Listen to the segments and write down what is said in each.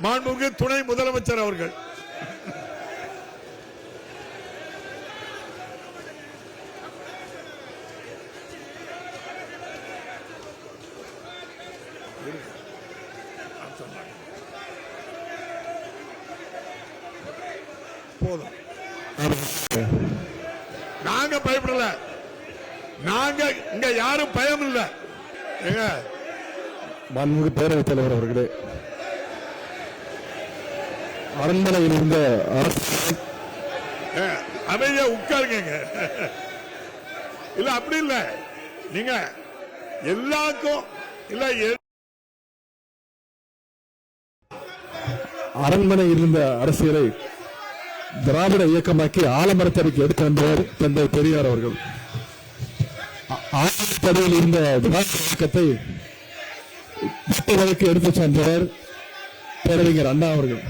மாண்புமிகு துணை முதலமைச்சர் அவர்கள். போதும், நாங்க பயப்படல, நாங்க இங்க யாரும் பயம் இல்ல. மாண்புமிகு பேரவைத் தலைவர் அவர்களே, அரண்மனையில் இருந்த அமைதியா உட்காருங்க. இல்ல அப்படி இல்ல, நீங்க எல்லாருக்கும் இல்ல, அரண்மனையில் இருந்த அரசியலை திராவிட இயக்கமாக்கி ஆலமரத்தடிக்கு எடுத்து வந்தவர் தந்தை பெரியார் அவர்கள். ஆலமரத்தடியில் இருந்த திராவிட இயக்கத்தை வழக்கு எடுத்து சென்றவர் பேரறிஞர் அண்ணா அவர்கள்.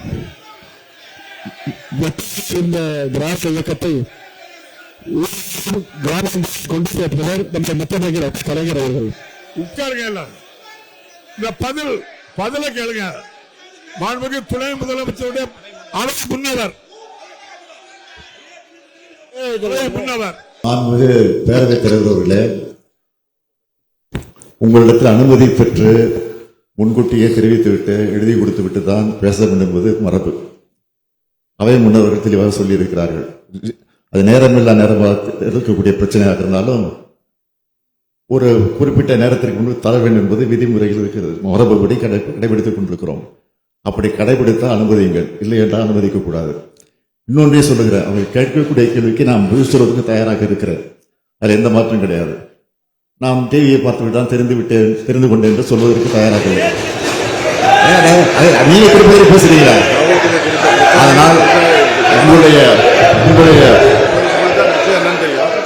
இந்த திராவிட இயக்கத்தை கொண்டு சேர்த்தவர் நம்ம முத்தமிழர் கலைஞர் அவர்கள். உட்காருங்க எல்லாம். இந்த பதில கேளுங்க. மாண்புமிகு துணை முதலமைச்சருடைய அரசு முன்னவர் மாண்புமிகு பேரவைத் தலைவர் அவர்களே, உங்களிடத்தில் அனுமதி பெற்று முன்கூட்டியே தெரிவித்துவிட்டு எழுதி கொடுத்து விட்டு தான் பேச வேண்டும் என்பது மரபு. அவை முன்னவர்கள் தெளிவாக சொல்லியிருக்கிறார்கள். அது நேரமில்லா நேரமாக இருக்கக்கூடிய பிரச்சனையாக இருந்தாலும் ஒரு குறிப்பிட்ட நேரத்திற்கு முன்பு தர வேண்டும் என்பது விதிமுறைகள் இருக்கிறது. மரபுபடி கடைபிடித்துக் கொண்டிருக்கிறோம். அப்படி கடைபிடித்தால் அனுமதியுங்கள், இல்லை என்றால் அனுமதிக்க கூடாது. இன்னொன்றே சொல்லுகிறேன், அவங்க கேட்கக்கூடிய கேள்விக்கு நாம் பதில் சொல்வதற்கு தயாராக இருக்கிறேன். அதில் எந்த மாற்றம் கிடையாது. நாம் டிவியை பார்த்து விட்டால் தெரிந்து கொண்டேன் என்று சொல்வதற்கு தயாராக இல்லை. நீங்க பேசுறீங்களா? அதனால் உங்களுடைய